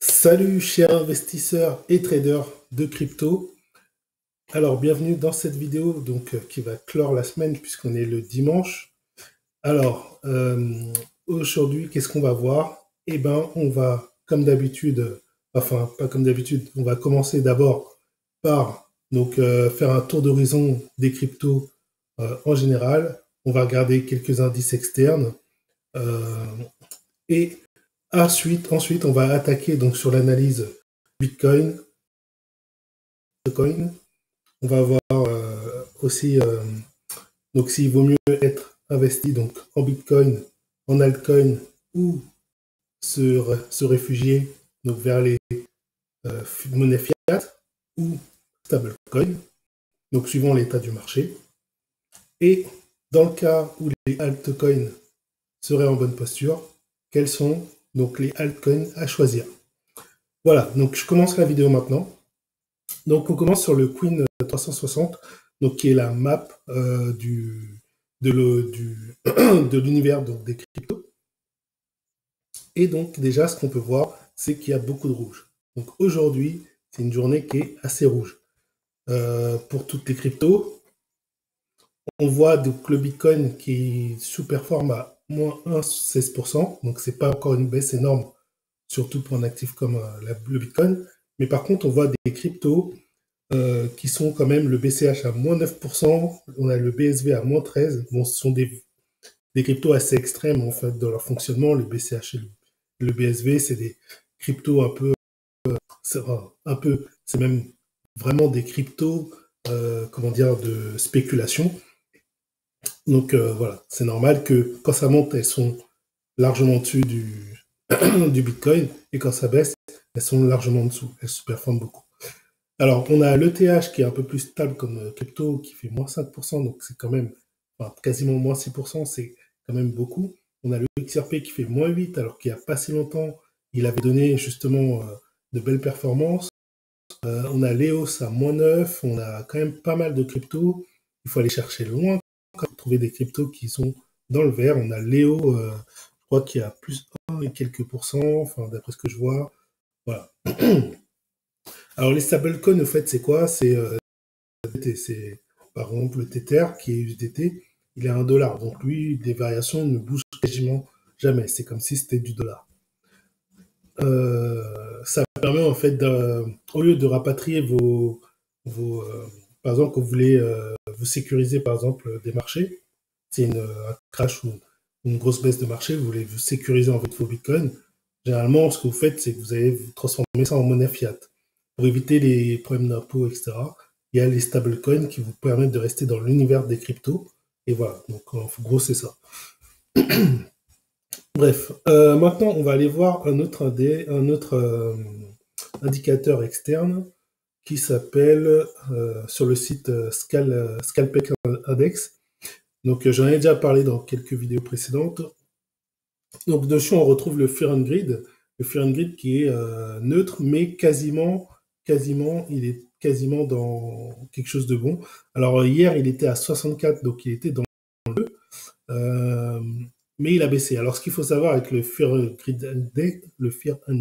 Salut chers investisseurs et traders de crypto. Alors bienvenue dans cette vidéo qui va clore la semaine puisqu'on est le dimanche. Alors aujourd'hui qu'est-ce qu'on va voir? Eh ben on va comme d'habitude, enfin pas comme d'habitude, on va commencer d'abord par faire un tour d'horizon des cryptos en général. On va regarder quelques indices externes et ensuite, on va attaquer donc sur l'analyse Bitcoin. On va voir aussi donc s'il vaut mieux être investi donc en Bitcoin, en altcoin ou se réfugier donc vers les monnaies fiat ou stablecoin, donc suivant l'état du marché. Et dans le cas où les altcoins seraient en bonne posture, quels sont donc les altcoins à choisir? Voilà, donc je commence la vidéo maintenant. Donc on commence sur le Queen 360, donc qui est la map de l'univers des cryptos. Et donc déjà ce qu'on peut voir, c'est qu'il y a beaucoup de rouge. Donc aujourd'hui, c'est une journée qui est assez rouge. Pour toutes les cryptos, on voit donc le Bitcoin qui sous-performe à moins 1,16%, donc c'est pas encore une baisse énorme, surtout pour un actif comme le Bitcoin. Mais par contre, on voit des cryptos qui sont quand même le BCH à moins 9%, on a le BSV à moins 13%. Bon, ce sont des cryptos assez extrêmes en fait dans leur fonctionnement. Le BCH et le BSV, c'est des cryptos c'est même vraiment des cryptos, comment dire, de spéculation. Donc voilà, c'est normal que quand ça monte, elles sont largement au-dessus du Bitcoin, et quand ça baisse, elles sont largement en dessous. Elles se performent beaucoup. Alors, on a l'ETH qui est un peu plus stable comme crypto, qui fait moins 5%, donc c'est quand même, enfin, quasiment moins 6%, c'est quand même beaucoup. On a le XRP qui fait moins 8, alors qu'il n'y a pas si longtemps, il avait donné justement de belles performances. On a l'EOS à moins 9, on a quand même pas mal de cryptos. Il faut aller chercher loin pour trouver des cryptos qui sont dans le vert. On a Léo, je crois qu'il y a plus 1 et quelques pourcents, enfin, d'après ce que je vois. Voilà. Alors, les stablecoins, au fait, c'est quoi? C'est par exemple le Tether qui est USDT, il est à 1 dollar. Donc lui, des variations ne bougent quasiment jamais. C'est comme si c'était du dollar. Ça permet en fait, au lieu de rapatrier par exemple, quand vous voulez vous sécuriser par exemple des marchés, c'est un crash ou une grosse baisse de marché, vous voulez vous sécuriser en fait vos bitcoins. Généralement, ce que vous faites, c'est que vous allez vous transformer ça en monnaie fiat pour éviter les problèmes d'impôts, etc. Il y a les stablecoins qui vous permettent de rester dans l'univers des cryptos. Et voilà, donc en gros, c'est ça. Bref, maintenant, on va aller voir un autre indicateur externe qui s'appelle, sur le site Scalpex Index. Donc, j'en ai déjà parlé dans quelques vidéos précédentes. Donc, dessus, on retrouve le Fear and Greed. Le Fear and Greed qui est neutre, mais quasiment, il est quasiment dans quelque chose de bon. Alors, hier, il était à 64, donc il était dans mais il a baissé. Alors, ce qu'il faut savoir avec le Fear and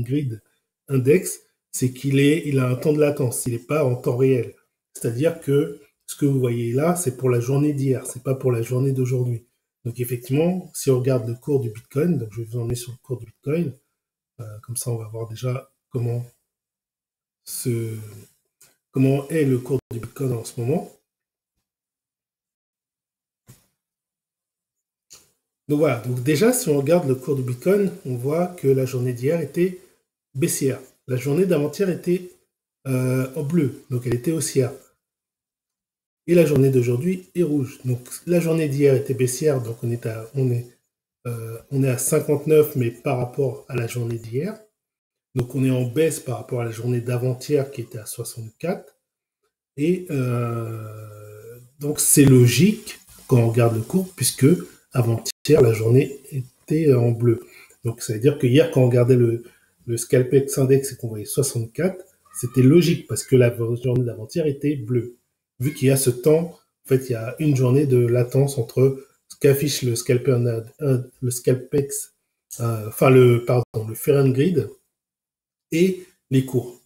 Greed Index, c'est il a un temps de latence, il n'est pas en temps réel. C'est-à-dire que ce que vous voyez là, c'est pour la journée d'hier, c'est pas pour la journée d'aujourd'hui. Donc effectivement, si on regarde le cours du Bitcoin, donc je vais vous emmener sur le cours du Bitcoin, comme ça on va voir déjà comment est le cours du Bitcoin en ce moment. Donc voilà, donc déjà, si on regarde le cours du Bitcoin, on voit que la journée d'hier était baissière. La journée d'avant-hier était en bleu, donc elle était haussière. Et la journée d'aujourd'hui est rouge. Donc la journée d'hier était baissière, donc on est à 59, mais par rapport à la journée d'hier. Donc on est en baisse par rapport à la journée d'avant-hier qui était à 64. Et donc c'est logique quand on regarde le cours, puisque avant-hier, la journée était en bleu. Donc ça veut dire que hier, quand on regardait le Scalpex Index et qu'on voyait 64, c'était logique, parce que la journée d'avant-hier était bleue. Vu qu'il y a ce temps, en fait, il y a une journée de latence entre ce qu'affiche le Scalpex, le Fear and Greed et les cours.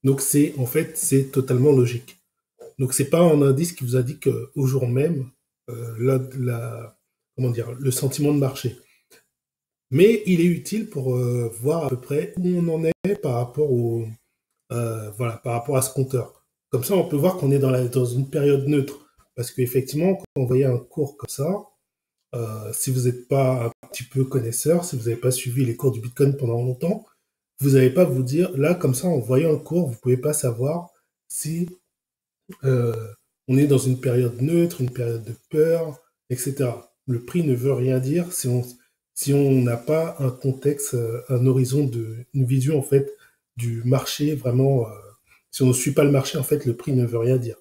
Donc en fait, c'est totalement logique. Donc c'est pas un indice qui vous indique au jour même comment dire, le sentiment de marché. Mais il est utile pour voir à peu près où on en est par rapport voilà, par rapport à ce compteur. Comme ça, on peut voir qu'on est dans une période neutre. Parce qu'effectivement, quand vous voyez un cours comme ça, si vous n'êtes pas un petit peu connaisseur, si vous n'avez pas suivi les cours du Bitcoin pendant longtemps, vous n'allez pas vous dire, là, comme ça, en voyant un cours, vous ne pouvez pas savoir si euh, on est dans une période neutre, une période de peur, etc. Le prix ne veut rien dire si on n'a pas un contexte, un horizon, une vision en fait du marché vraiment. Si on ne suit pas le marché, en fait, le prix ne veut rien dire.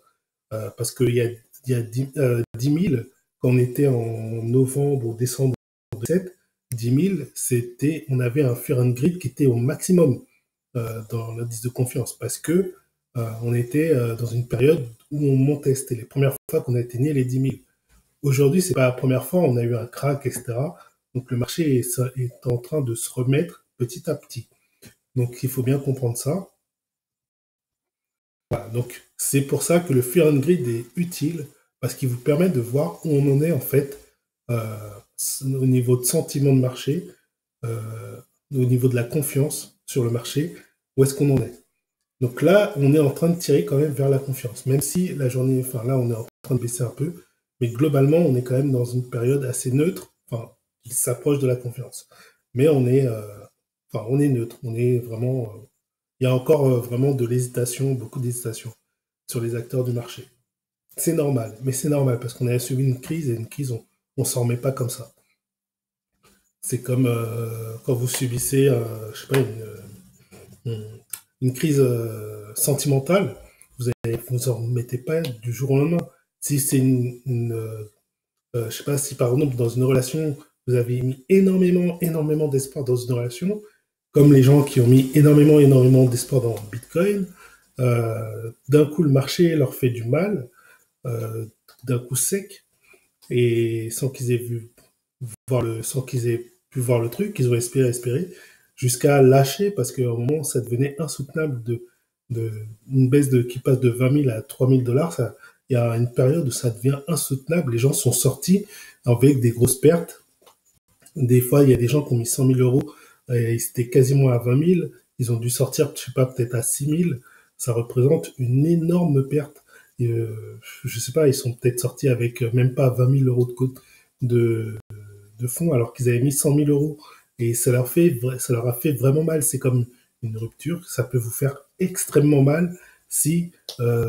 Parce qu'il y a 10 000, quand on était en novembre ou décembre 2007, 10 000, on avait un fear and greed qui était au maximum dans l'indice de confiance parce que on était dans une période où on montait. C'était les premières fois qu'on atteignait les 10 000. Aujourd'hui, c'est pas la première fois, on a eu un crack, etc. Donc le marché est en train de se remettre petit à petit. Donc il faut bien comprendre ça. Voilà, donc c'est pour ça que le Fear and Greed est utile parce qu'il vous permet de voir où on en est en fait au niveau de sentiment de marché, au niveau de la confiance sur le marché, où est-ce qu'on en est. Donc là, on est en train de tirer quand même vers la confiance, même si la journée, enfin là, on est en train de baisser un peu, mais globalement, on est quand même dans une période assez neutre, enfin, qui s'approche de la confiance. Mais on est neutre, on est vraiment, il y a encore vraiment de l'hésitation, beaucoup d'hésitation sur les acteurs du marché. C'est normal, mais c'est normal parce qu'on a subi une crise et une crise, on s'en remet pas comme ça. C'est comme quand vous subissez, je sais pas, une crise sentimentale, vous en remettez pas du jour au lendemain. Si c'est je sais pas, si par exemple dans une relation, vous avez mis énormément d'espoir dans une relation, comme les gens qui ont mis énormément d'espoir dans Bitcoin, d'un coup le marché leur fait du mal, euh, d'un coup sec, et sans qu'ils aient pu voir le truc, ils ont espéré, jusqu'à lâcher parce qu'à un moment, ça devenait insoutenable une baisse qui passe de 20 000 à 3 000 dollars. Il y a une période où ça devient insoutenable. Les gens sont sortis avec des grosses pertes. Des fois, il y a des gens qui ont mis 100 000 euros et ils étaient quasiment à 20 000. Ils ont dû sortir, je sais pas, peut-être à 6 000. Ça représente une énorme perte. Et, je sais pas, ils sont peut-être sortis avec même pas 20 000 euros de, de fonds alors qu'ils avaient mis 100 000 euros. Et ça leur a fait vraiment mal. C'est comme une rupture. Ça peut vous faire extrêmement mal si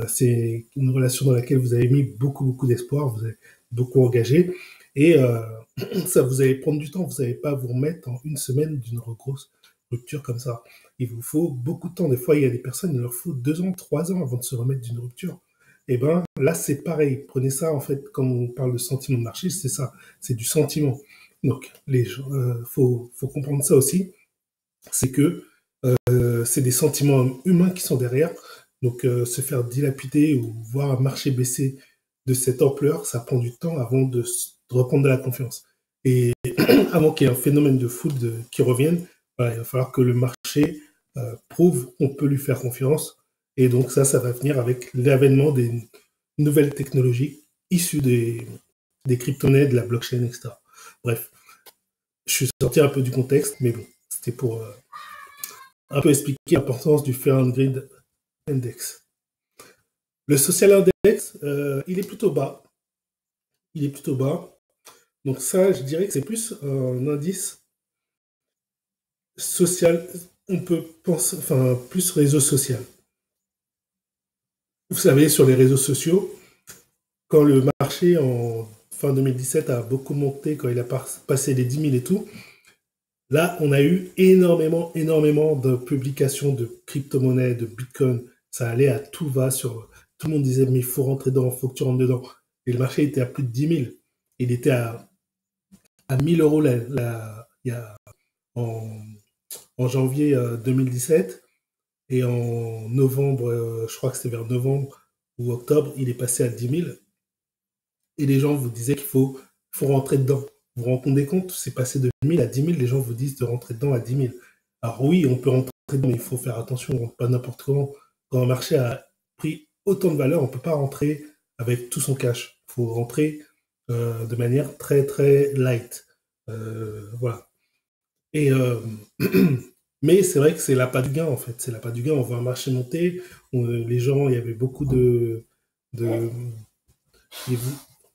c'est une relation dans laquelle vous avez mis beaucoup d'espoir, vous avez beaucoup engagé. Et ça vous allez prendre du temps. Vous n'allez pas vous remettre en une semaine d'une grosse rupture comme ça. Il vous faut beaucoup de temps. Des fois, il y a des personnes, il leur faut 2 ans, 3 ans avant de se remettre d'une rupture. Et ben là, c'est pareil. Prenez ça, en fait, quand on parle de sentiment de marché, c'est ça. C'est du sentiment. Donc, faut comprendre ça aussi. C'est que c'est des sentiments humains qui sont derrière. Donc, se faire dilapider ou voir un marché baisser de cette ampleur, ça prend du temps avant de reprendre de la confiance. Et avant qu'il y ait un phénomène de foot qui revienne, voilà, il va falloir que le marché prouve qu'on peut lui faire confiance. Et donc ça va venir avec l'avènement des nouvelles technologies issues des crypto-monnaies, de la blockchain, etc. Bref, je suis sorti un peu du contexte, mais bon, c'était pour un peu expliquer l'importance du Fair and Greed Index. Le Social Index, il est plutôt bas. Il est plutôt bas. Donc ça, je dirais que c'est plus un indice social, on peut penser, enfin, plus réseau social. Vous savez, sur les réseaux sociaux, quand le marché en fin 2017 a beaucoup monté, quand il a passé les 10 000 et tout, là, on a eu énormément de publications de crypto-monnaies, de Bitcoin. Ça allait à tout va tout le monde disait, mais il faut rentrer dedans, il faut que tu rentres dedans. Et le marché était à plus de 10 000. Il était à 1 000 euros en, en janvier 2017. Et en novembre, je crois que c'était vers novembre ou octobre, il est passé à 10 000. Et les gens vous disaient faut rentrer dedans. Vous vous rendez compte, c'est passé de 1 000 à 10 000, les gens vous disent de rentrer dedans à 10 000. Alors oui, on peut rentrer mais il faut faire attention, on rentre pas n'importe comment. Quand un marché a pris autant de valeur, on ne peut pas rentrer avec tout son cash. Il faut rentrer de manière très très light. Voilà. Et mais c'est vrai que c'est l'appât du gain en fait. C'est l'appât du gain. On voit un marché monter. Les gens, il y avait beaucoup de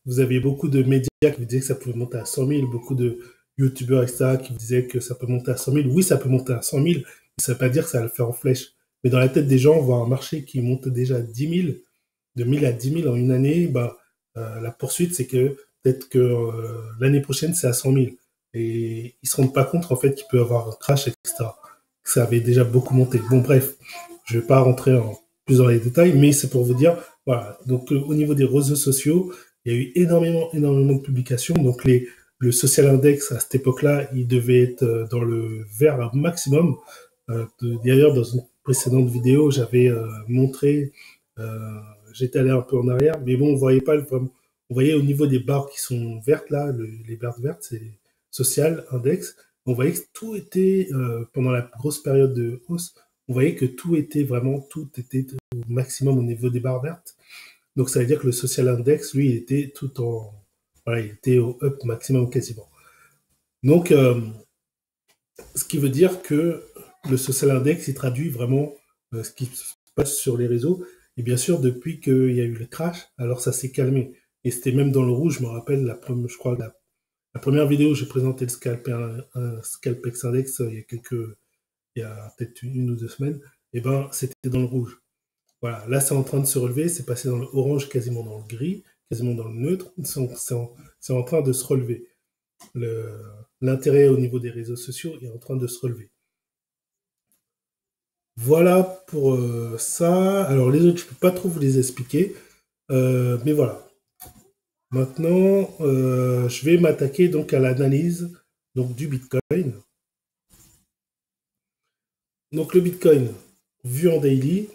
vous aviez beaucoup de médias qui vous disaient que ça pouvait monter à 100 000, beaucoup de youtubeurs, etc., qui vous disaient que ça peut monter à 100 000. Oui, ça peut monter à 100 000, mais ça ne veut pas dire que ça va le faire en flèche. Mais dans la tête des gens, voir un marché qui monte déjà à 10 000, de 1000 à 10 000 en une année, bah, la poursuite, c'est que peut-être que l'année prochaine, c'est à 100 000. Et ils ne se rendent pas compte, en fait, qu'il peut y avoir un crash, etc. Ça avait déjà beaucoup monté. Bon, bref, je ne vais pas rentrer plus dans les détails, mais c'est pour vous dire, voilà. Donc, au niveau des réseaux sociaux, il y a eu énormément de publications. Donc, le social index, à cette époque-là, il devait être dans le vert un maximum. D'ailleurs, dans une précédente vidéo, j'avais montré, euh, j'étais allé un peu en arrière, mais bon, on voyait pas vraiment. On voyait au niveau des barres qui sont vertes, là, les barres vertes, c'est social index. On voyait que tout était, pendant la grosse période de hausse, on voyait que tout était au maximum au niveau des barres vertes. Donc ça veut dire que le social index, lui, il était tout en, voilà, il était au up maximum quasiment. Donc, ce qui veut dire que le social index, il traduit vraiment ce qui se passe sur les réseaux. Et bien sûr, depuis qu'il y a eu le crash, alors ça s'est calmé. Et c'était même dans le rouge, je me rappelle, je crois, la première vidéo où j'ai présenté un Scalpex Index il y a peut-être une ou deux semaines, et ben c'était dans le rouge. Voilà, là c'est en train de se relever, c'est passé dans le orange, quasiment dans le gris, quasiment dans le neutre, c'est en train de se relever. L'intérêt au niveau des réseaux sociaux est en train de se relever. Voilà pour ça. Alors les autres, je peux pas trop vous les expliquer, mais voilà. Maintenant, je vais m'attaquer donc à l'analyse donc du Bitcoin. Donc le Bitcoin, vu en daily,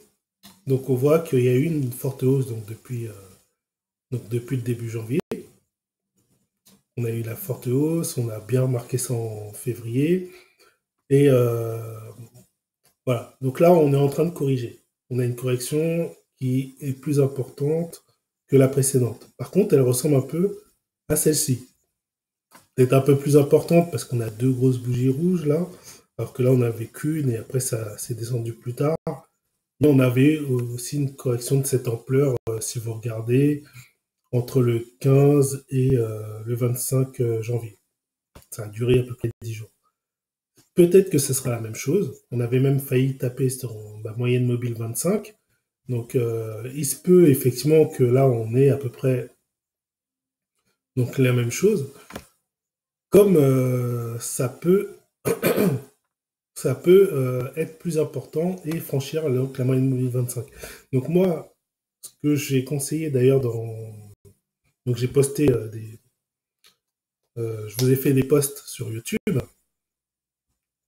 donc on voit qu'il y a eu une forte hausse donc depuis le début janvier. On a eu la forte hausse, on a bien remarqué ça en février. Et voilà, donc là on est en train de corriger. On a une correction qui est plus importante que la précédente. Par contre, elle ressemble un peu à celle-ci. Peut-être un peu plus importante parce qu'on a deux grosses bougies rouges là, alors que là on avait qu'une et après ça s'est descendu plus tard. Mais on avait aussi une correction de cette ampleur, si vous regardez, entre le 15 et le 25 janvier. Ça a duré à peu près 10 jours. Peut-être que ce sera la même chose. On avait même failli taper sur la moyenne mobile 25. Donc, il se peut effectivement que là, on ait à peu près donc, la même chose. Comme ça peut, être plus important et franchir donc, la moyenne mobile 25. Donc, moi, ce que j'ai conseillé d'ailleurs donc, j'ai posté je vous ai fait des posts sur YouTube.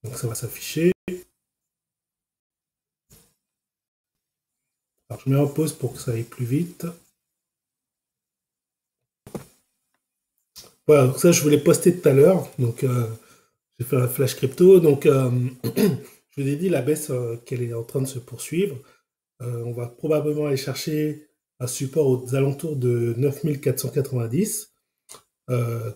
Donc, ça va s'afficher. Alors, je mets en pause pour que ça aille plus vite. Voilà, donc ça, je voulais poster tout à l'heure. Donc, j'ai fait un flash crypto. Donc, je vous ai dit la baisse qu'elle est en train de se poursuivre. On va probablement aller chercher un support aux alentours de 9490,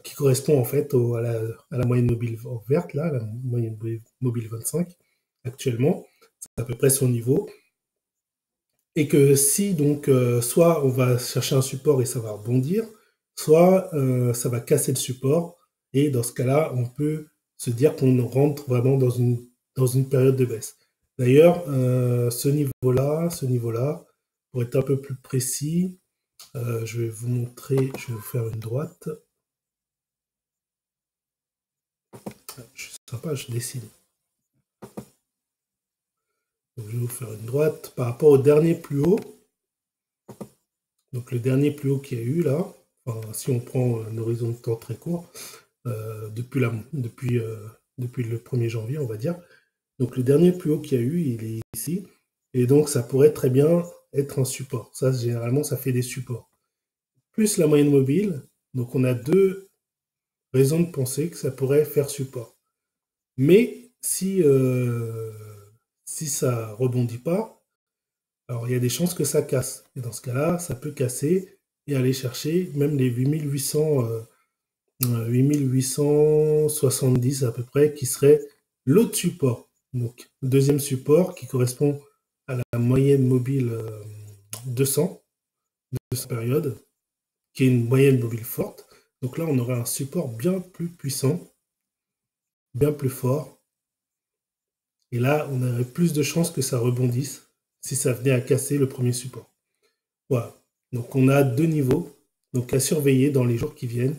qui correspond en fait à la moyenne mobile verte, là, la moyenne mobile 25 actuellement. C'est à peu près son niveau. Et que si donc soit on va chercher un support et ça va rebondir, soit ça va casser le support, et dans ce cas-là, on peut se dire qu'on rentre vraiment dans une période de baisse. D'ailleurs, ce niveau-là, pour être un peu plus précis, je vais vous montrer, je vais vous faire une droite. Je suis sympa, je dessine. Donc, je vais vous faire une droite par rapport au dernier plus haut. Donc le dernier plus haut qu'il y a eu là, enfin, si on prend un horizon de temps très court, depuis le 1er janvier, on va dire. Donc le dernier plus haut qu'il y a eu, il est ici. Et donc ça pourrait très bien être un support. Ça, généralement, ça fait des supports. Plus la moyenne mobile, donc on a deux raisons de penser que ça pourrait faire support. Mais si si ça rebondit pas, alors il y a des chances que ça casse. Et dans ce cas-là, ça peut casser et aller chercher même les 8870 à peu près, qui serait l'autre support. Donc, le deuxième support qui correspond à la moyenne mobile 200 de cette période, qui est une moyenne mobile forte. Donc là, on aurait un support bien plus puissant, bien plus fort. Et là, on aurait plus de chances que ça rebondisse si ça venait à casser le premier support. Voilà. Donc on a deux niveaux, donc à surveiller dans les jours qui viennent.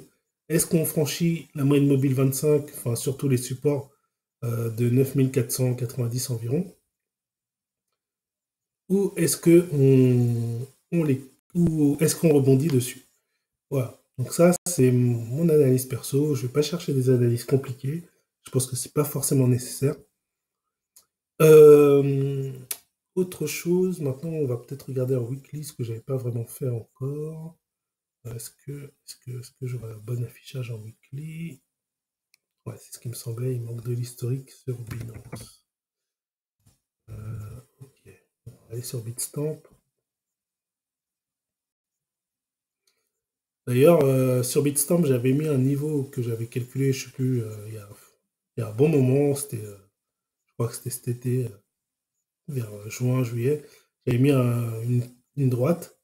Est-ce qu'on franchit la moyenne mobile 25, enfin surtout les supports de 9490 environ, ou est-ce qu'on rebondit dessus? Voilà. Donc ça, c'est mon analyse perso. Je ne vais pas chercher des analyses compliquées. Je pense que c'est pas forcément nécessaire. Autre chose, maintenant on va peut-être regarder en weekly, ce que j'avais pas vraiment fait encore. Est-ce que j'aurai un bon affichage en weekly? Ouais, c'est ce qui me semblait, il manque de l'historique sur Binance. Ok, on va aller sur Bitstamp. D'ailleurs, sur Bitstamp, j'avais mis un niveau que j'avais calculé, je sais plus, il y a un bon moment, c'était, je crois que c'était cet été, vers juin, juillet, j'avais mis une droite,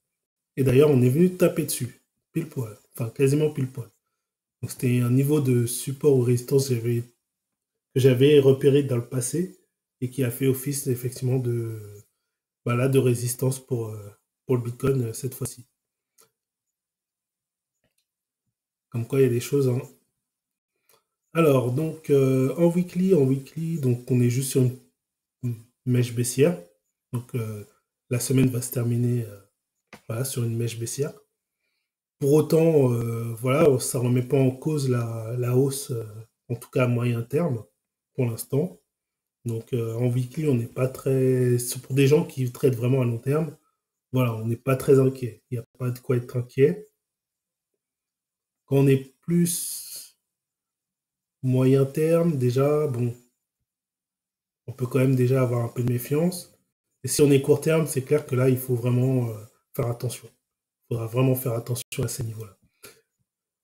et d'ailleurs, on est venu taper dessus, pile poil, enfin quasiment pile poil. Donc c'était un niveau de support ou résistance que j'avais repéré dans le passé et qui a fait office effectivement de résistance pour le Bitcoin cette fois-ci. Comme quoi il y a des choses. Hein. Alors donc en weekly, donc on est juste sur une mèche baissière. Donc la semaine va se terminer sur une mèche baissière. Pour autant, voilà, ça ne remet pas en cause la hausse, en tout cas à moyen terme, pour l'instant. Donc en weekly, on n'est pas très. Pour des gens qui traitent vraiment à long terme, voilà, on n'est pas très inquiet. Il n'y a pas de quoi être inquiet. Quand on est plus moyen terme, déjà, bon, on peut quand même déjà avoir un peu de méfiance. Et si on est court terme, c'est clair que là, il faut vraiment faire attention. Il faudra vraiment faire attention à ces niveaux-là.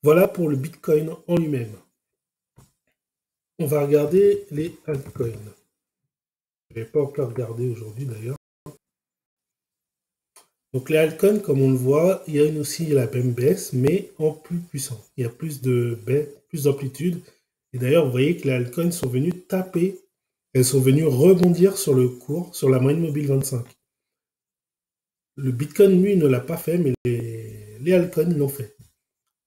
Voilà pour le Bitcoin en lui-même. On va regarder les altcoins. Je n'avais pas encore regardé aujourd'hui d'ailleurs. Donc les altcoins, comme on le voit, il y a aussi la même baisse, mais en plus puissant. Il y a plus de baisse, plus d'amplitude. Et d'ailleurs, vous voyez que les altcoins sont venus taper, elles sont venues rebondir sur le cours, sur la moyenne mobile 25. Le Bitcoin, lui, ne l'a pas fait, mais les altcoins l'ont fait.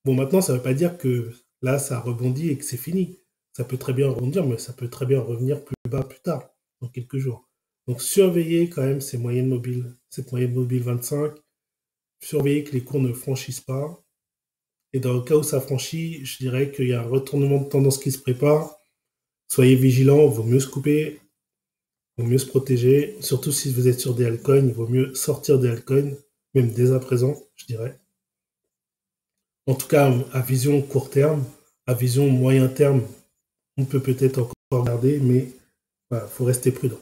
Bon, maintenant, ça ne veut pas dire que là, ça rebondit et que c'est fini. Ça peut très bien rebondir, mais ça peut très bien revenir plus bas plus tard, dans quelques jours. Donc, surveillez quand même cette moyenne mobile 25. Surveillez que les cours ne franchissent pas. Et dans le cas où ça franchit, je dirais qu'il y a un retournement de tendance qui se prépare. Soyez vigilants, il vaut mieux se couper, il vaut mieux se protéger. Surtout si vous êtes sur des altcoins, il vaut mieux sortir des altcoins, même dès à présent, je dirais. En tout cas, à vision court terme, à vision moyen terme, on peut peut-être encore regarder, mais voilà, faut rester prudent.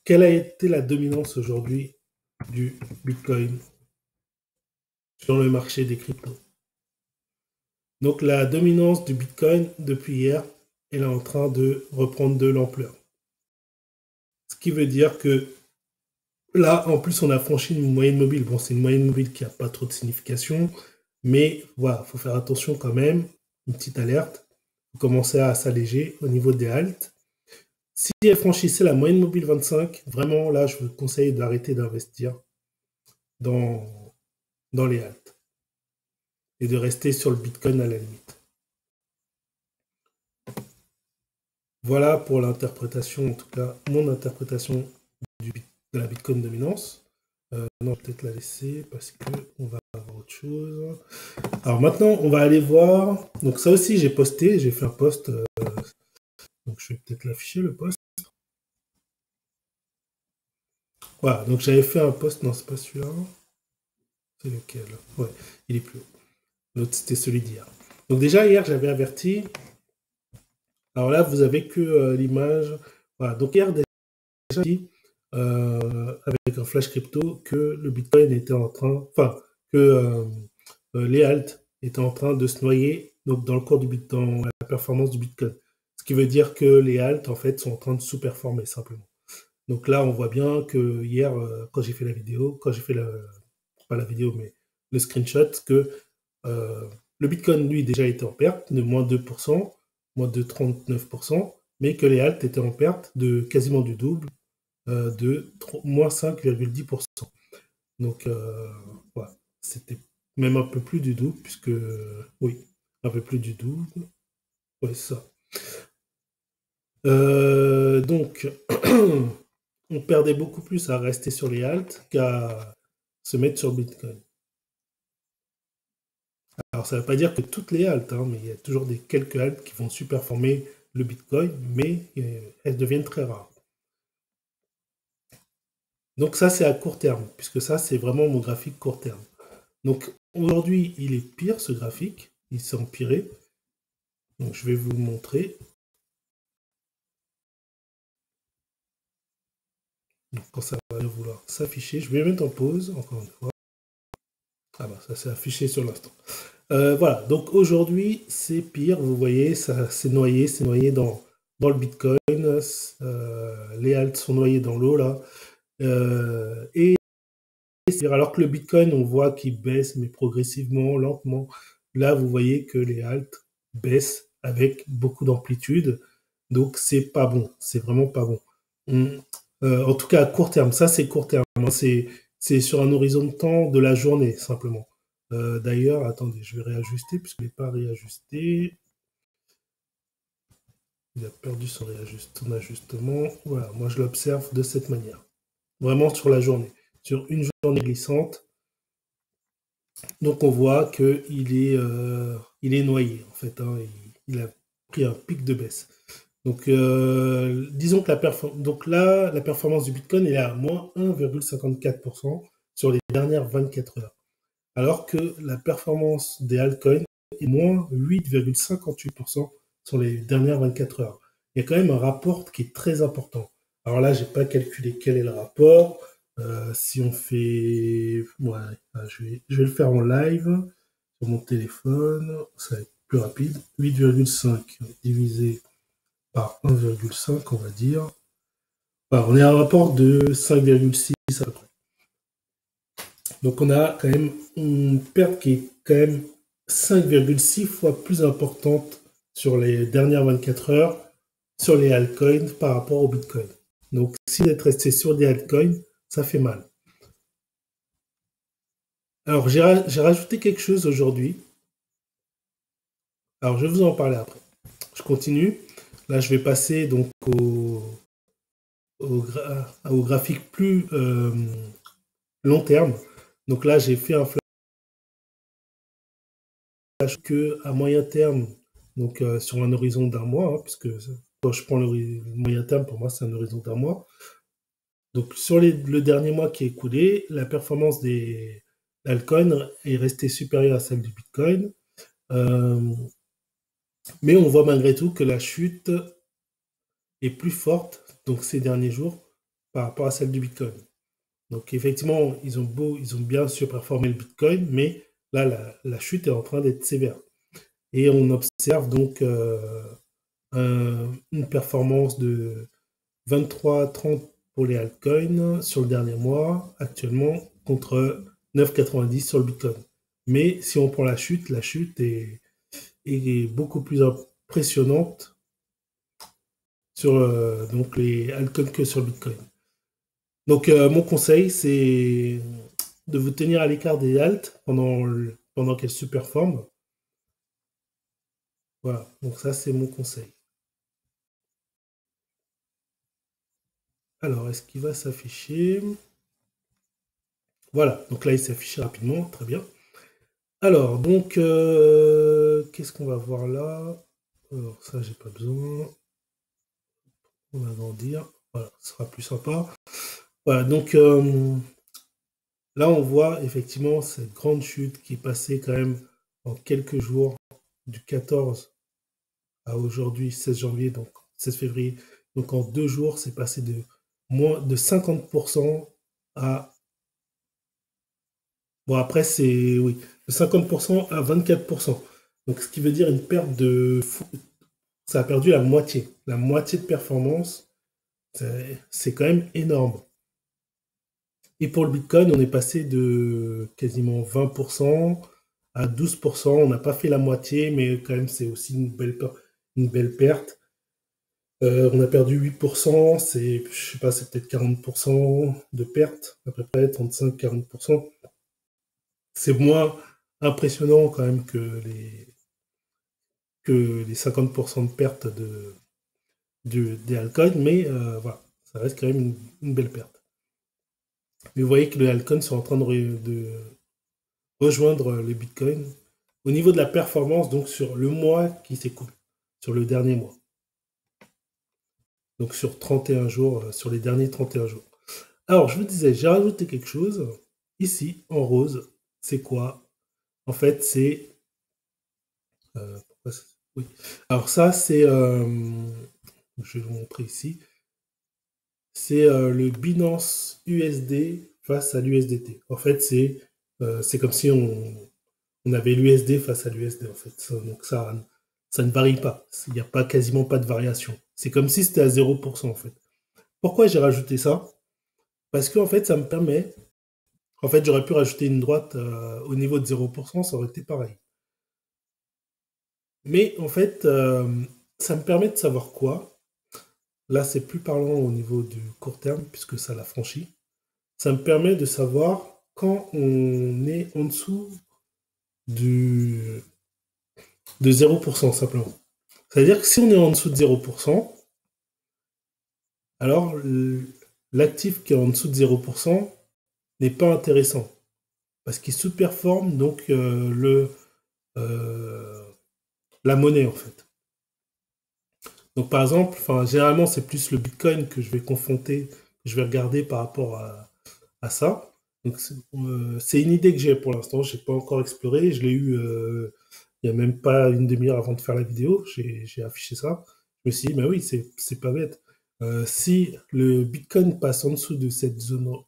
Quelle a été la dominance aujourd'hui du Bitcoin sur le marché des cryptos? Donc la dominance du Bitcoin depuis hier, elle est en train de reprendre de l'ampleur. Ce qui veut dire que là, en plus, on a franchi une moyenne mobile. Bon, c'est une moyenne mobile qui n'a pas trop de signification, mais voilà, il faut faire attention quand même. Une petite alerte. Faut commencer à s'alléger au niveau des haltes. Si elle franchissait la moyenne mobile 25, vraiment, là, je vous conseille d'arrêter d'investir dans les haltes et de rester sur le Bitcoin à la limite. Voilà pour l'interprétation, en tout cas, mon interprétation de la Bitcoin dominance. Non, je vais peut-être la laisser parce qu'on va avoir autre chose. Alors maintenant, on va aller voir. Donc ça aussi, j'ai posté, j'ai fait un post. Donc je vais peut-être l'afficher, le post. Voilà, donc j'avais fait un post. Non, c'est pas celui-là. C'est lequel? Ouais, il est plus haut. L'autre, c'était celui d'hier. Donc déjà, hier, j'avais averti Alors là, vous avez que l'image. Voilà. Donc hier, déjà dit, avec un flash crypto, que le Bitcoin était en train, enfin, que les alt étaient en train de se noyer donc, dans le cours du Bitcoin, dans la performance du Bitcoin. Ce qui veut dire que les alt, en fait, sont en train de sous-performer simplement. Donc là, on voit bien que hier, quand j'ai fait la vidéo, quand j'ai fait pas la vidéo, mais le screenshot, que le Bitcoin, lui, déjà était en perte de moins 2%, moins de 39%, mais que les alt étaient en perte de quasiment du double, de moins 5,10%. Donc, voilà, c'était même un peu plus du double, puisque, oui, un peu plus du double. Ouais, c'est ça. Donc, on perdait beaucoup plus à rester sur les alt qu'à se mettre sur Bitcoin. Alors, ça ne veut pas dire que toutes les haltes, hein, mais il y a toujours quelques haltes qui vont superformer le Bitcoin, mais elles deviennent très rares. Donc ça, c'est à court terme, puisque ça, c'est vraiment mon graphique court terme. Donc aujourd'hui, il est pire, ce graphique, il s'est empiré. Donc je vais vous le montrer. Donc, quand ça va vouloir s'afficher, je vais mettre en pause, encore une fois. Ah bah, ça s'est affiché sur l'instant. Voilà, donc aujourd'hui, c'est pire, vous voyez, ça s'est noyé dans le Bitcoin, les haltes sont noyées dans l'eau, là, et alors que le Bitcoin, on voit qu'il baisse, mais progressivement, lentement. Là, vous voyez que les haltes baissent avec beaucoup d'amplitude, donc c'est pas bon, c'est vraiment pas bon. En tout cas, à court terme, ça c'est court terme, hein, c'est sur un horizon de temps de la journée, simplement. D'ailleurs, attendez, je vais réajuster, puisqu'il n'est pas réajusté. Il a perdu son ajustement. Voilà, moi je l'observe de cette manière. Vraiment sur la journée. Sur une journée glissante, donc on voit qu'il est, il est noyé, en fait. Hein, il a pris un pic de baisse. Donc, disons que donc là, la performance du Bitcoin est à moins 1,54% sur les dernières 24 heures. Alors que la performance des altcoins est moins 8,58% sur les dernières 24 heures. Il y a quand même un rapport qui est très important. Alors là, je n'ai pas calculé quel est le rapport. Si on fait... Ouais, je vais le faire en live sur mon téléphone. Ça va être plus rapide. 8,5 divisé par 1,5, on va dire. Voilà, on est à un rapport de 5,6 à peu près. Donc on a quand même une perte qui est quand même 5,6 fois plus importante sur les dernières 24 heures sur les altcoins par rapport au Bitcoin. Donc si d'être resté sur des altcoins, ça fait mal. Alors j'ai rajouté quelque chose aujourd'hui. Alors je vais vous en parler après. Je continue. Là je vais passer donc au graphique plus long terme. Donc là j'ai fait un que à moyen terme, donc sur un horizon d'un mois, hein, puisque quand je prends le moyen terme, pour moi, c'est un horizon d'un mois. Donc sur le dernier mois qui est écoulé, la performance des altcoins est restée supérieure à celle du Bitcoin. Mais on voit malgré tout que la chute est plus forte donc ces derniers jours par rapport à celle du Bitcoin. Donc effectivement, ils ont bien surperformé le Bitcoin, mais là, la chute est en train d'être sévère. Et on observe donc une performance de 23,30 pour les altcoins sur le dernier mois, actuellement, contre 9,90 sur le Bitcoin. Mais si on prend la chute est beaucoup plus impressionnante sur donc les altcoins que sur le Bitcoin. Donc mon conseil, c'est de vous tenir à l'écart des alts pendant qu'elles sous-performent. Voilà, donc ça c'est mon conseil. Alors, est-ce qu'il va s'afficher? Voilà, donc là il s'affiche rapidement, très bien. Alors, donc, qu'est-ce qu'on va voir là? Alors, ça, j'ai pas besoin. On va agrandir. Voilà, ce sera plus sympa. Voilà, donc là, on voit effectivement cette grande chute qui est passée quand même en quelques jours, du 14 à aujourd'hui, 16 janvier, donc 16 février. Donc en 2 jours, c'est passé de moins de 50% à... Bon, après, c'est... Oui, de 50% à 24%. Donc ce qui veut dire une perte de... Ça a perdu la moitié. La moitié de performance, c'est quand même énorme. Et pour le Bitcoin, on est passé de quasiment 20% à 12%. On n'a pas fait la moitié, mais quand même, c'est aussi une belle perte. On a perdu 8%, c'est, je sais pas, c'est peut-être 40% de perte, à peu près 35-40%. C'est moins impressionnant quand même que les 50% de perte des altcoins, mais voilà, ça reste quand même une belle perte. Mais vous voyez que les altcoins sont en train de rejoindre les bitcoins au niveau de la performance, donc sur le mois qui s'écoule, sur le dernier mois. Donc sur 31 jours, sur les derniers 31 jours. Alors, je vous disais, j'ai rajouté quelque chose. Ici, en rose, c'est quoi? En fait, c'est... oui. Alors ça, c'est... je vais vous montrer ici. C'est le Binance USD face à l'USDT. En fait, c'est comme si on avait l'USD face à l'USD, en fait. Donc ça ne varie pas. Il n'y a pas, quasiment pas de variation. C'est comme si c'était à 0%, en fait. Pourquoi j'ai rajouté ça? Parce qu'en fait, ça me permet... En fait, j'aurais pu rajouter une droite au niveau de 0%, ça aurait été pareil. Mais en fait, ça me permet de savoir quoi. Là, c'est plus parlant au niveau du court terme, puisque ça l'a franchi. Ça me permet de savoir quand on est en dessous de 0%, simplement. C'est-à-dire que si on est en dessous de 0%, alors l'actif qui est en dessous de 0% n'est pas intéressant. Parce qu'il sous-performe donc la monnaie, en fait. Donc par exemple, généralement c'est plus le Bitcoin que je vais confronter, que je vais regarder par rapport à ça. Donc c'est une idée que j'ai pour l'instant, je n'ai pas encore exploré, je l'ai eu il n'y a même pas une demi-heure avant de faire la vidéo, j'ai affiché ça. Je me suis dit, bah oui, c'est pas bête. Si le Bitcoin passe en dessous de cette zone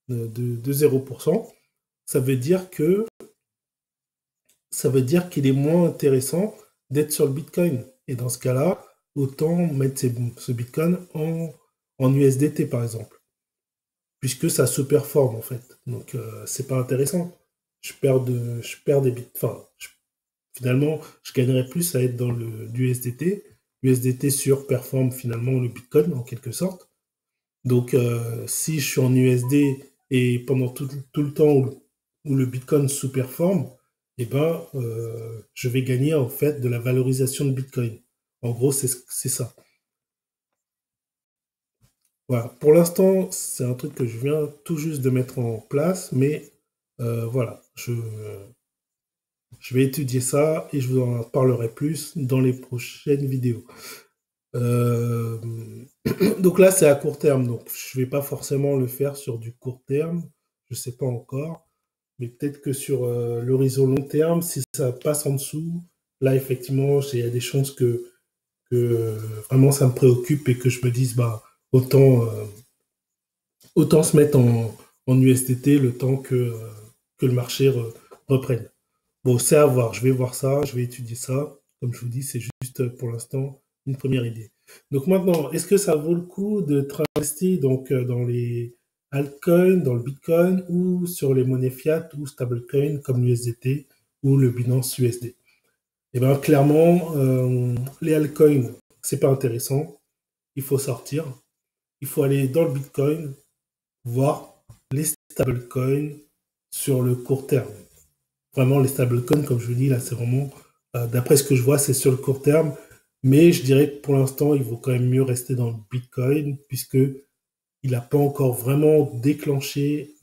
de 0%, ça veut dire qu'il est moins intéressant d'être sur le Bitcoin. Et dans ce cas-là, autant mettre ce Bitcoin en USDT, par exemple, puisque ça se performe, en fait. Donc, c'est pas intéressant. Je perds des bits. Finalement, je gagnerais plus à être dans l'USDT. L'USDT surperforme finalement le Bitcoin, en quelque sorte. Donc, si je suis en USD et pendant tout le temps où le Bitcoin sous-performe, eh ben, je vais gagner en fait de la valorisation de Bitcoin. En gros, c'est ça. Voilà. Pour l'instant, c'est un truc que je viens tout juste de mettre en place, mais voilà, je vais étudier ça et je vous en parlerai plus dans les prochaines vidéos. Euh, donc là, c'est à court terme, donc je ne vais pas forcément le faire sur du court terme, je ne sais pas encore, mais peut-être que sur l'horizon long terme, si ça passe en dessous, là, effectivement, il y a des chances que vraiment ça me préoccupe et que je me dise, bah, autant se mettre en USDT le temps que le marché reprenne. Bon, c'est à voir, je vais voir ça, je vais étudier ça. Comme je vous dis, c'est juste pour l'instant une première idée. Donc maintenant, est-ce que ça vaut le coup de investir donc dans les altcoins, dans le Bitcoin ou sur les monnaies fiat ou stablecoin comme l'USDT ou le Binance USD? Eh bien, clairement, les altcoins, c'est pas intéressant. Il faut sortir. Il faut aller dans le Bitcoin, voir les stablecoins sur le court terme. Vraiment, les stablecoins, comme je vous dis, là, c'est vraiment, d'après ce que je vois, c'est sur le court terme. Mais je dirais que pour l'instant, il vaut quand même mieux rester dans le Bitcoin, puisque il n'a pas encore vraiment déclenché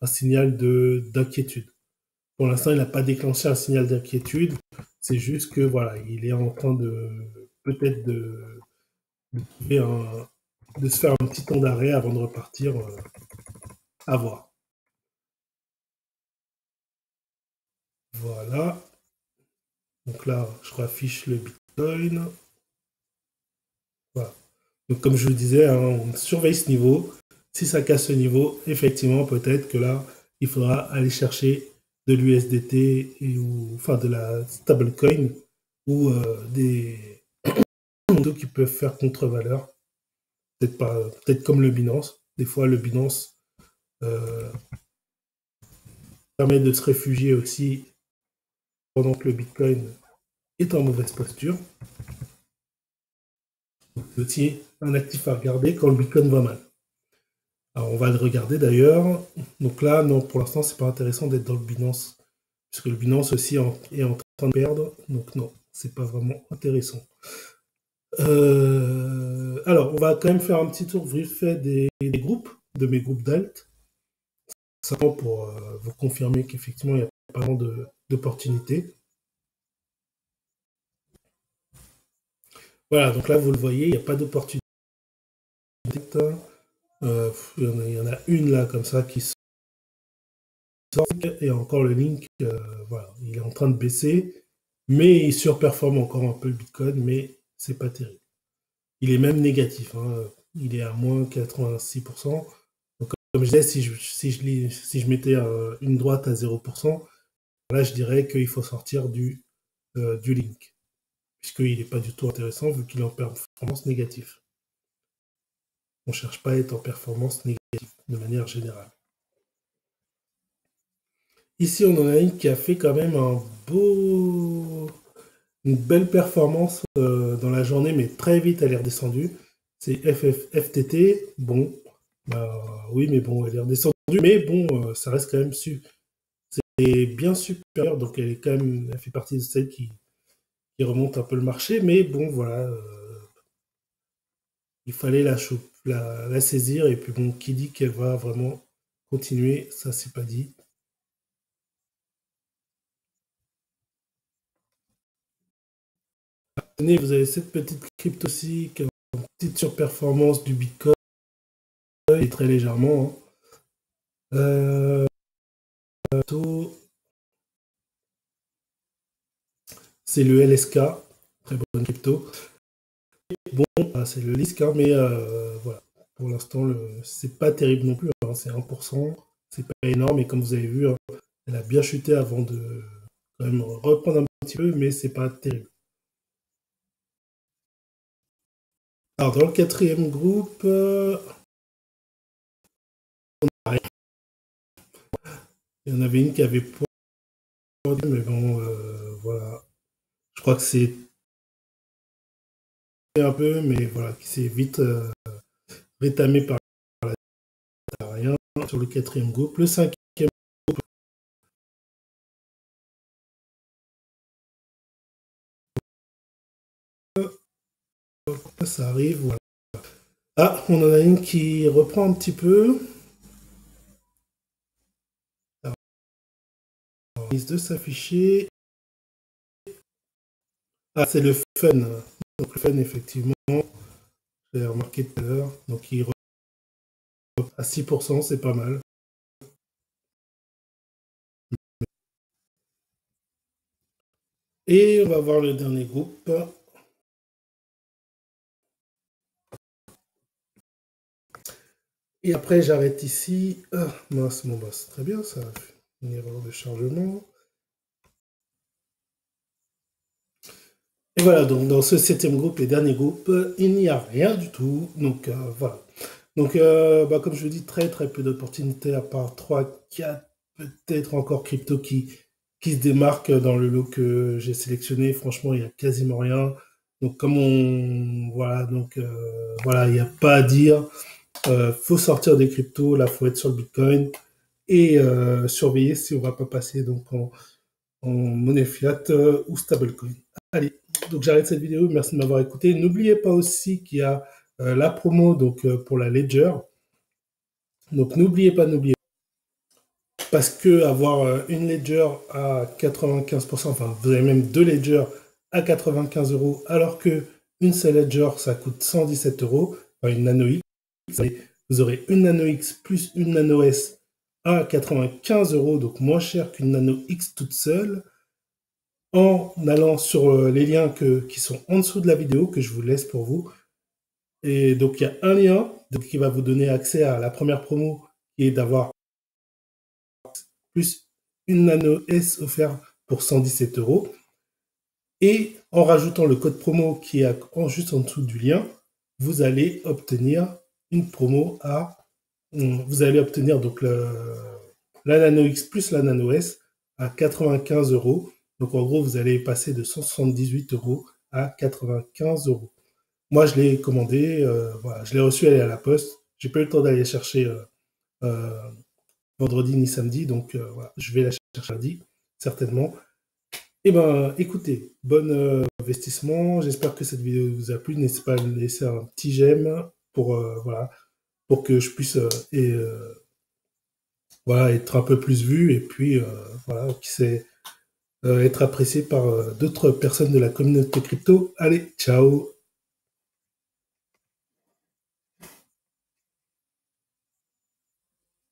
un signal d'inquiétude. Pour l'instant, il n'a pas déclenché un signal d'inquiétude. C'est juste que voilà, il est en train de peut-être de se faire un petit temps d'arrêt avant de repartir. À voir. Voilà. Donc là, je raffiche le Bitcoin. Bitcoin. Voilà. Donc, comme je vous disais, hein, on surveille ce niveau. Si ça casse ce niveau, effectivement, peut-être que là, il faudra aller chercher de l'USDT ou enfin de la stablecoin ou des montos qui peuvent faire contre-valeur. Peut-être pas, peut-être comme le Binance. Des fois, le Binance permet de se réfugier aussi pendant que le Bitcoin est en mauvaise posture. C'est aussi un actif à regarder quand le Bitcoin va mal. Alors, on va le regarder d'ailleurs. Donc là, non, pour l'instant, c'est pas intéressant d'être dans le Binance, puisque le Binance aussi est en train de perdre. Donc non, c'est pas vraiment intéressant. Alors, on va quand même faire un petit tour vite fait des groupes, de mes groupes d'alt, simplement pour vous confirmer qu'effectivement, il n'y a pas vraiment d'opportunités. Voilà, donc là, vous le voyez, il n'y a pas d'opportunité. Il y en a une là, comme ça, qui sort. Et encore le link, voilà, il est en train de baisser, mais il surperforme encore un peu le Bitcoin, mais c'est pas terrible. Il est même négatif, hein, il est à moins 86%. Donc, comme je disais, si je mettais une droite à 0%, là je dirais qu'il faut sortir du link, puisqu'il n'est pas du tout intéressant vu qu'il est en performance négative. On ne cherche pas à être en performance négative de manière générale. Ici, on en a une qui a fait quand même une belle performance dans la journée, mais très vite, elle est redescendue. C'est FTT. Bon, oui, mais bon, elle est redescendue, mais bon, ça reste quand même c'est bien supérieur, donc elle fait partie de celles qui remontent un peu le marché, mais bon, voilà, il fallait la saisir, et puis bon, qui dit qu'elle va vraiment continuer, ça c'est pas dit. Tenez, vous avez cette petite crypto aussi qui a une petite surperformance du Bitcoin, et très légèrement. Hein. C'est le LSK, très bonne crypto. Bon, c'est le LISK, hein, mais voilà. Pour l'instant, c'est pas terrible non plus. Hein, c'est 1%, c'est pas énorme. Et comme vous avez vu, hein, elle a bien chuté avant de quand même reprendre un petit peu, mais c'est pas terrible. Alors, dans le quatrième groupe, il y en avait une qui avait pas, mais bon, voilà. Je crois que c'est un peu, mais voilà, qui s'est vite rétamé par la rien sur le quatrième groupe. Le cinquième, ça arrive, voilà. Ah, on en a une qui reprend un petit peu. Alors, on risque de s'afficher. Ah, c'est le fun. Donc le fun, effectivement, j'ai remarqué tout à l'heure. Donc il reprend à 6%, c'est pas mal. Et on va voir le dernier groupe. Et après, j'arrête ici. Ah, mince, mon boss. Très bien, ça. Une erreur de chargement. Et voilà, donc dans ce septième groupe et dernier groupe, il n'y a rien du tout. Donc voilà. Donc comme je vous dis, très très peu d'opportunités à part 3, 4, peut-être encore crypto qui se démarquent dans le lot que j'ai sélectionné. Franchement, il n'y a quasiment rien. Donc comme voilà, donc voilà, il n'y a pas à dire. Faut sortir des cryptos, là, faut être sur le Bitcoin et surveiller si on va pas passer donc en monnaie fiat ou stablecoin. Allez, donc j'arrête cette vidéo. Merci de m'avoir écouté. N'oubliez pas aussi qu'il y a la promo donc pour la Ledger. Donc n'oubliez pas, parce que avoir une Ledger à 95%, enfin vous avez même deux Ledger à 95 euros, alors que une seule Ledger ça coûte 117 euros, enfin une Nano X, vous aurez une Nano X plus une Nano S à 95 euros, donc moins cher qu'une Nano X toute seule. en allant sur les liens qui sont en dessous de la vidéo, que je vous laisse pour vous. Et donc, il y a un lien qui va vous donner accès à la première promo, qui est d'avoir plus une Nano S offerte pour 117 €. Et en rajoutant le code promo qui est juste en dessous du lien, vous allez obtenir une promo vous allez obtenir donc la Nano X plus la Nano S à 95 €. Donc en gros, vous allez passer de 178 € à 95 €. Moi, je l'ai commandé, voilà, je l'ai reçu, elle est à la poste. J'ai pas eu le temps d'aller chercher vendredi ni samedi, donc voilà, je vais la chercher lundi, certainement. Eh ben, écoutez, bon investissement. J'espère que cette vidéo vous a plu. N'hésitez pas à me laisser un petit j'aime pour, voilà, pour que je puisse voilà, être un peu plus vu et puis voilà, qui sait, être apprécié par d'autres personnes de la communauté crypto. Allez, ciao!